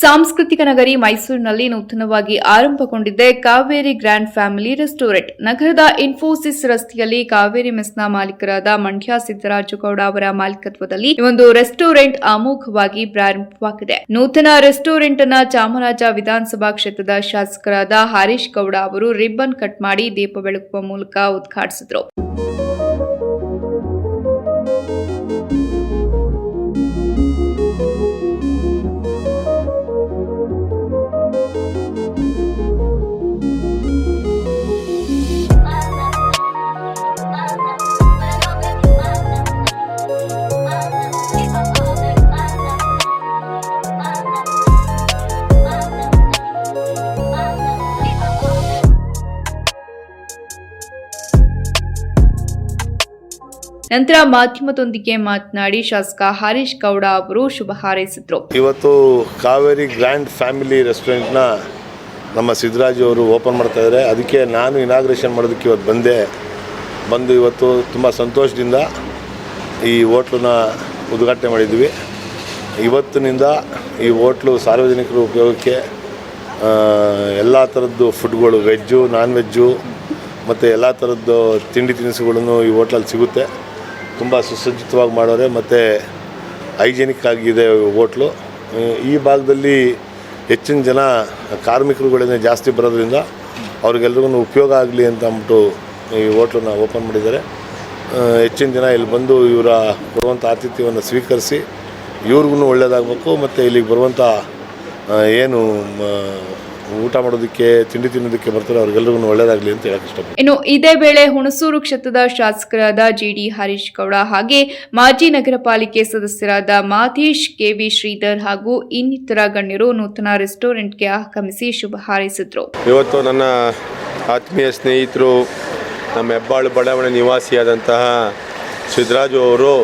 ಸಾಂಸ್ಕೃತಿಕ ನಗರಿ ಮೈಸೂರಿನಲ್ಲಿ ನೂತನವಾಗಿ ಆರಂಭಗೊಂಡಿದೆ ಕಾವೇರಿ ಗ್ರ್ಯಾಂಡ್ ಫ್ಯಾಮಿಲಿ ರೆಸ್ಟೋರೆಂಟ್. ನಗರದ ಇನ್ಫೋಸಿಸ್ ರಸ್ತೆಯಲ್ಲಿ ಕಾವೇರಿ ಮೆಸ್ನ ಮಾಲೀಕರಾದ ಮಂಡ್ಯ ಸಿದ್ದರಾಜುಗೌಡ ಅವರ ಮಾಲೀಕತ್ವದಲ್ಲಿ ಈ ಒಂದು ರೆಸ್ಟೋರೆಂಟ್ ಅಮೋಘವಾಗಿ ಪ್ರಾರಂಭವಾಗಿದೆ. ನೂತನ ರೆಸ್ಟೋರೆಂಟ್ ಅನ್ನು ಚಾಮರಾಜ ವಿಧಾನಸಭಾ ಕ್ಷೇತ್ರದ ಶಾಸಕರಾದ ಹರೀಶ್ ಗೌಡ ಅವರು ರಿಬ್ಬನ್ ಕಟ್ ಮಾಡಿ ದೀಪ ಬೆಳಗುವ ಮೂಲಕ ಉದ್ಘಾಟಿಸಿದರು. ನಂತರ ಮಾಧ್ಯಮದೊಂದಿಗೆ ಮಾತನಾಡಿ ಶಾಸಕ ಹರೀಶ್ ಗೌಡ ಅವರು ಶುಭ ಹಾರೈಸಿದರು. ಇವತ್ತು ಕಾವೇರಿ ಗ್ರ್ಯಾಂಡ್ ಫ್ಯಾಮಿಲಿ ರೆಸ್ಟೋರೆಂಟ್ನ ನಮ್ಮ ಸಿದ್ದರಾಜು ಅವರು ಓಪನ್ ಮಾಡ್ತಾ ಇದ್ದಾರೆ. ಅದಕ್ಕೆ ನಾನು ಇನಾಗ್ರೇಷನ್ ಮಾಡೋದಕ್ಕೆ ಇವತ್ತು ಬಂದು ಇವತ್ತು ತುಂಬ ಸಂತೋಷದಿಂದ ಈ ಹೋಟ್ಲನ್ನ ಉದ್ಘಾಟನೆ ಮಾಡಿದ್ವಿ. ಇವತ್ತಿನಿಂದ ಈ ಹೋಟ್ಲು ಸಾರ್ವಜನಿಕರ ಉಪಯೋಗಕ್ಕೆ ಎಲ್ಲ ಥರದ್ದು ಫುಡ್ಗಳು, ವೆಜ್ಜು, ನಾನ್ ವೆಜ್ಜು ಮತ್ತು ಎಲ್ಲ ಥರದ್ದು ತಿಂಡಿ ತಿನಿಸುಗಳನ್ನು ಈ ಹೋಟ್ಲಲ್ಲಿ ಸಿಗುತ್ತೆ. ತುಂಬ ಸುಸಜ್ಜಿತವಾಗಿ ಮಾಡೋರೆ ಮತ್ತು ಹೈಜೆನಿಕ್ ಆಗಿದೆ ಹೋಟ್ಲು. ಈ ಭಾಗದಲ್ಲಿ ಹೆಚ್ಚಿನ ಜನ ಕಾರ್ಮಿಕರುಗಳನ್ನೇ ಜಾಸ್ತಿ ಬರೋದ್ರಿಂದ ಅವ್ರಿಗೆಲ್ರಿಗೂ ಉಪಯೋಗ ಆಗಲಿ ಅಂತ ಅಂದ್ಬಿಟ್ಟು ಈ ಹೋಟ್ಲನ್ನ ಓಪನ್ ಮಾಡಿದ್ದಾರೆ. ಹೆಚ್ಚಿನ ಜನ ಇಲ್ಲಿ ಬಂದು ಇವರ ಕೊಡುವಂಥ ಆತಿಥ್ಯವನ್ನು ಸ್ವೀಕರಿಸಿ ಇವ್ರಿಗೂ ಒಳ್ಳೆಯದಾಗಬೇಕು ಮತ್ತು ಇಲ್ಲಿಗೆ ಬರುವಂಥ ಏನು ಊಟ ಮಾಡೋದಕ್ಕೆ, ತಿಂಡಿ ತಿನ್ನೋದಕ್ಕೆ ಬರ್ತಾರೆ ಅವ್ರಿಗೆಲ್ರಿಗೂ ಒಳ್ಳೆಯದಾಗಲಿ ಅಂತ ಹೇಳಕ್ಕೆ ಇಷ್ಟಪಡ್ತೀನಿ. ಇನ್ನು ಇದೇ ವೇಳೆ ಹುಣಸೂರು ಕ್ಷೇತ್ರದ ಶಾಸಕರಾದ ಜಿಡಿ ಹರೀಶ್ ಗೌಡ ಹಾಗೆ ಮಾಜಿ ನಗರ ಪಾಲಿಕೆ ಸದಸ್ಯರಾದ ಮಾತೀಶ್, ಕೆವಿ ಶ್ರೀಧರ್ ಹಾಗೂ ಇನ್ನಿತರ ಗಣ್ಯರು ನೂತನ ರೆಸ್ಟೋರೆಂಟ್ಗೆ ಆಗಮಿಸಿ ಶುಭ ಹಾರೈಸಿದರು. ಇವತ್ತು ನನ್ನ ಆತ್ಮೀಯ ಸ್ನೇಹಿತರು, ನಮ್ಮ ಹೆಬ್ಬಾಳು ಬಡಾವಣೆ ನಿವಾಸಿಯಾದಂತಹ ಸಿದ್ದರಾಜು ಅವರು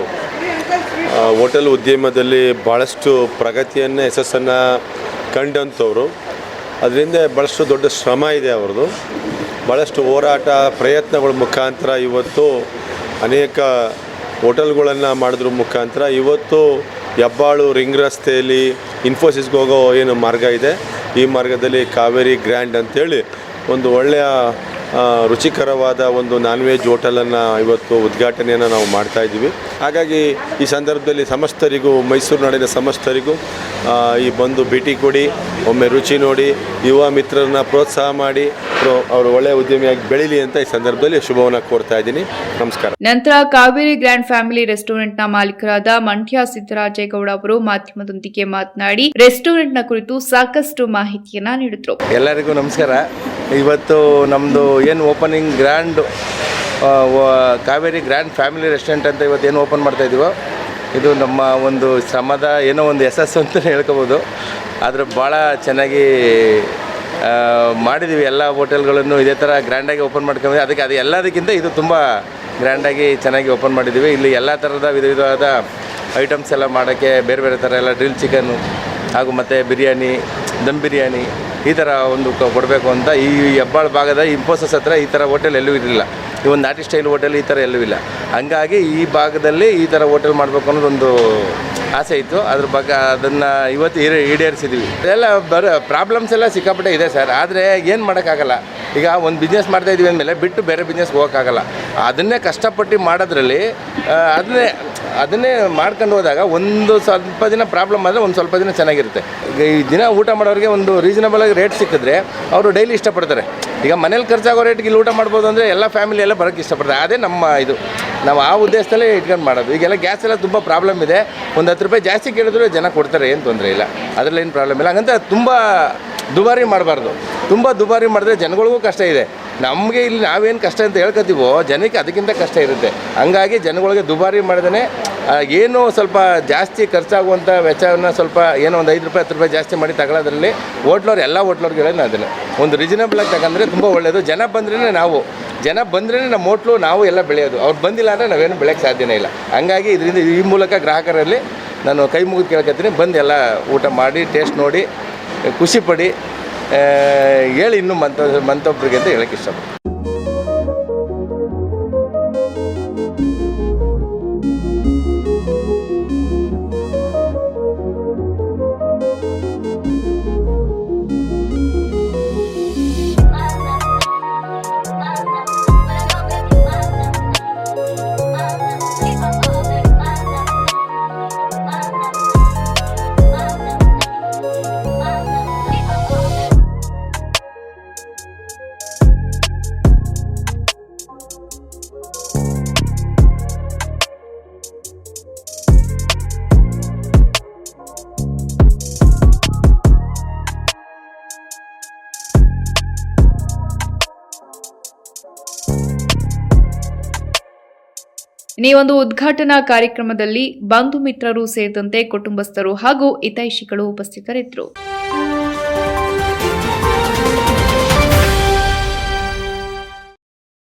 ಹೋಟೆಲ್ ಉದ್ಯಮದಲ್ಲಿ ಭಾಳಷ್ಟು ಪ್ರಗತಿಯನ್ನು, ಯಶಸ್ಸನ್ನು ಕಂಡಂಥವ್ರು. ಅದರಿಂದ ಭಾಳಷ್ಟು ದೊಡ್ಡ ಶ್ರಮ ಇದೆ ಅವ್ರದ್ದು. ಭಾಳಷ್ಟು ಹೋರಾಟ ಪ್ರಯತ್ನಗಳ ಮುಖಾಂತರ ಇವತ್ತು ಅನೇಕ ಹೋಟೆಲ್ಗಳನ್ನು ಮಾಡೋದ್ರ ಮುಖಾಂತರ ಇವತ್ತು ಹೆಬ್ಬಾಳು ರಿಂಗ್ ರಸ್ತೆಯಲ್ಲಿ ಇನ್ಫೋಸಿಸ್ಗೆ ಹೋಗೋ ಏನು ಮಾರ್ಗ ಇದೆ, ಈ ಮಾರ್ಗದಲ್ಲಿ ಕಾವೇರಿ ಗ್ರ್ಯಾಂಡ್ ಅಂಥೇಳಿ ಒಂದು ಒಳ್ಳೆಯ ರುಚಿಕರವಾದ ಒಂದು ನಾನ್ ವೆಜ್ ಹೋಟೆಲನ್ನು ಇವತ್ತು ಉದ್ಘಾಟನೆಯನ್ನು ನಾವು ಮಾಡ್ತಾಯಿದ್ದೀವಿ. ಹಾಗಾಗಿ ಈ ಸಂದರ್ಭದಲ್ಲಿ ಸಮಸ್ತರಿಗೂ, ಮೈಸೂರು ನಾಡಿನ ಸಮಸ್ತರಿಗೂ ಈ ಬಂದು ಭೇಟಿ ಕೊಡಿ, ಒಮ್ಮೆ ರುಚಿ ನೋಡಿ, ಯುವ ಮಿತ್ರರನ್ನ ಪ್ರೋತ್ಸಾಹ ಮಾಡಿ ಅವರು ಒಳ್ಳೆಯ ಉದ್ಯಮಿಯಾಗಿ ಬೆಳೀಲಿ ಅಂತ ಈ ಸಂದರ್ಭದಲ್ಲಿ ಶುಭವನ್ನು ಕೋರ್ತಾ ಇದ್ದೀನಿ. ನಮಸ್ಕಾರ. ನಂತರ ಕಾವೇರಿ ಗ್ರ್ಯಾಂಡ್ ಫ್ಯಾಮಿಲಿ ರೆಸ್ಟೋರೆಂಟ್ನ ಮಾಲೀಕರಾದ ಮಂಡ್ಯ ಸಿದ್ದರಾಜೇಗೌಡ ಅವರು ಮಾಧ್ಯಮದೊಂದಿಗೆ ಮಾತನಾಡಿ ರೆಸ್ಟೋರೆಂಟ್ನ ಕುರಿತು ಸಾಕಷ್ಟು ಮಾಹಿತಿಯನ್ನ ನೀಡಿದರು. ಎಲ್ಲರಿಗೂ ನಮಸ್ಕಾರ. ಇವತ್ತು ನಮ್ಮದು ಏನು opening grand Kaveri grand family restaurant ಅಂತ ಇವತ್ತೇನು ಓಪನ್ ಮಾಡ್ತಾಯಿದ್ದೀವೋ ಇದು ನಮ್ಮ ಒಂದು ಶ್ರಮದ ಏನೋ ಒಂದು ಯಶಸ್ಸು ಅಂತ ಹೇಳ್ಕೊಬೋದು. ಆದರೆ ಭಾಳ ಚೆನ್ನಾಗಿ ಮಾಡಿದ್ದೀವಿ. ಎಲ್ಲ ಹೋಟೆಲ್ಗಳನ್ನು ಇದೇ ಥರ ಗ್ರ್ಯಾಂಡಾಗಿ ಓಪನ್ ಮಾಡ್ಕೊಂಡ್ವಿ. ಅದಕ್ಕೆ ಅದು ಎಲ್ಲದಕ್ಕಿಂತ ಇದು ತುಂಬ ಗ್ರ್ಯಾಂಡಾಗಿ ಚೆನ್ನಾಗಿ ಓಪನ್ ಮಾಡಿದ್ದೀವಿ. ಇಲ್ಲಿ ಎಲ್ಲ ಥರದ ವಿಧವಾದ ಐಟಮ್ಸ್ ಎಲ್ಲ ಮಾಡೋಕ್ಕೆ ಬೇರೆ ಬೇರೆ ಥರ ಎಲ್ಲ ಡ್ರಿಲ್ ಚಿಕನ್ನು ಹಾಗೂ ಮತ್ತು ಬಿರಿಯಾನಿ, ದಮ್ ಬಿರಿಯಾನಿ ಈ ಥರ ಒಂದು ಕೊಡಬೇಕು ಅಂತ ಈ ಹೆಬ್ಬಾಳು ಭಾಗದ ಇನ್ಫೋಸಿಸ್ ಹತ್ರ ಈ ಥರ ಹೋಟೆಲ್ ಎಲ್ಲೂ ಇರಲಿಲ್ಲ. ಈ ಒಂದು ನಾಟಿ ಸ್ಟೈಲ್ ಹೋಟೆಲ್ ಈ ಥರ ಎಲ್ಲೂ ಇಲ್ಲ. ಹಂಗಾಗಿ ಈ ಭಾಗದಲ್ಲಿ ಈ ಥರ ಹೋಟೆಲ್ ಮಾಡಬೇಕು ಅನ್ನೋದೊಂದು ಆಸೆ ಇತ್ತು. ಅದ್ರ ಬಗ್ಗೆ ಅದನ್ನು ಇವತ್ತು ಈಡೇರಿಸಿದ್ವಿ. ಎಲ್ಲ ಪ್ರಾಬ್ಲಮ್ಸ್ ಎಲ್ಲ ಸಿಕ್ಕಾಪಟ್ಟೆ ಇದೆ ಸರ್. ಆದರೆ ಏನು ಮಾಡೋಕ್ಕಾಗಲ್ಲ. ಈಗ ಒಂದು ಬಿಸ್ನೆಸ್ ಮಾಡ್ತಾಯಿದ್ದೀವಿ ಅಂದಮೇಲೆ ಬಿಟ್ಟು ಬೇರೆ ಬಿಸ್ನೆಸ್ಗೆ ಹೋಗೋಕ್ಕಾಗಲ್ಲ. ಅದನ್ನೇ ಕಷ್ಟಪಟ್ಟು ಮಾಡೋದ್ರಲ್ಲಿ ಅದನ್ನೇ ಮಾಡ್ಕೊಂಡು ಹೋದಾಗ ಒಂದು ಸ್ವಲ್ಪ ದಿನ ಪ್ರಾಬ್ಲಮ್ ಆದರೆ ಒಂದು ಸ್ವಲ್ಪ ದಿನ ಚೆನ್ನಾಗಿರುತ್ತೆ. ಈ ದಿನ ಊಟ ಮಾಡೋರಿಗೆ ಒಂದು ರೀಸನಬಲಾಗಿ ರೇಟ್ ಸಿಕ್ಕಿದ್ರೆ ಅವರು ಡೈಲಿ ಇಷ್ಟಪಡ್ತಾರೆ. ಈಗ ಮನೇಲಿ ಖರ್ಚಾಗೋ ರೇಟ್ಗೆ ಇಲ್ಲಿ ಊಟ ಮಾಡ್ಬೋದು ಅಂದರೆ ಎಲ್ಲ ಫ್ಯಾಮಿಲಿ ಎಲ್ಲ ಬರೋಕ್ಕೆ ಇಷ್ಟಪಡ್ತಾರೆ. ಅದೇ ನಮ್ಮ ಇದು, ನಾವು ಆ ಉದ್ದೇಶದಲ್ಲೇ ಇಟ್ಕೊಂಡು ಮಾಡೋದು. ಈಗೆಲ್ಲ ಗ್ಯಾಸ್ ಎಲ್ಲ ತುಂಬ ಪ್ರಾಬ್ಲಮ್ ಇದೆ. ಒಂದು 10 ರೂಪಾಯಿ ಜಾಸ್ತಿ ಕೇಳಿದ್ರು ಜನ ಕೊಡ್ತಾರೆ, ಏನು ತೊಂದರೆ ಇಲ್ಲ, ಅದರಲ್ಲಿ ಏನು ಪ್ರಾಬ್ಲಮ್ ಇಲ್ಲ. ಹಾಗಂತ ತುಂಬ ದುಬಾರಿ ಮಾಡಬಾರ್ದು. ತುಂಬ ದುಬಾರಿ ಮಾಡಿದ್ರೆ ಜನಗಳಿಗೂ ಕಷ್ಟ ಇದೆ. ನಮಗೆ ಇಲ್ಲಿ ನಾವೇನು ಕಷ್ಟ ಅಂತ ಹೇಳ್ಕೊತೀವೋ ಜನಕ್ಕೆ ಅದಕ್ಕಿಂತ ಕಷ್ಟ ಇರುತ್ತೆ. ಹಂಗಾಗಿ ಜನಗಳಿಗೆ ದುಬಾರಿ ಮಾಡ್ದೇ ಏನೋ ಸ್ವಲ್ಪ ಜಾಸ್ತಿ ಖರ್ಚಾಗುವಂಥ ವೆಚ್ಚವನ್ನು ಸ್ವಲ್ಪ ಏನೋ ಒಂದು 5 ರೂಪಾಯಿ 10 ರೂಪಾಯಿ ಜಾಸ್ತಿ ಮಾಡಿ ತಗೊಳ್ಳೋದ್ರಲ್ಲಿ ಹೋಟ್ಲವ್ರು ಎಲ್ಲ ಹೋಟ್ಲವ್ರಿಗೆ ಹೇಳೋದು ಅದನ್ನು ಒಂದು ರೀಸನಬಲಾಗಿ ತಗೊಂಡ್ರೆ ತುಂಬ ಒಳ್ಳೆಯದು. ಜನ ಬಂದ್ರೇ ನಮ್ಮ ಹೋಟ್ಲು ನಾವು ಎಲ್ಲ ಬೆಳೆಯೋದು. ಅವ್ರು ಬಂದಿಲ್ಲ ಅಂದರೆ ನಾವೇನು ಬೆಳೆಯೋಕ್ಕೆ ಸಾಧ್ಯನೇ ಇಲ್ಲ. ಹಂಗಾಗಿ ಇದರಿಂದ ಈ ಮೂಲಕ ಗ್ರಾಹಕರಲ್ಲಿ ನಾನು ಕೈ ಮುಗಿದು ಕೇಳ್ಕೊತೀನಿ, ಬಂದು ಎಲ್ಲ ಊಟ ಮಾಡಿ ಟೇಸ್ಟ್ ನೋಡಿ ಖುಷಿಪಡಿ ಹೇಳಿ ಇನ್ನೂ ಮಂತೊಬ್ಬರಿಗೆ ಅಂತ ಹೇಳೋಕ್ಕೆ ಇಷ್ಟಪಡ್ತೀನಿ. ಈ ಒಂದು ಉದ್ಘಾಟನಾ ಕಾರ್ಯಕ್ರಮದಲ್ಲಿ ಬಂಧು ಮಿತ್ರರು ಸೇರಿದಂತೆ ಕುಟುಂಬಸ್ಥರು ಹಾಗೂ ಹಿತೈಷಿಗಳು ಉಪಸ್ಥಿತರಿದ್ದರು.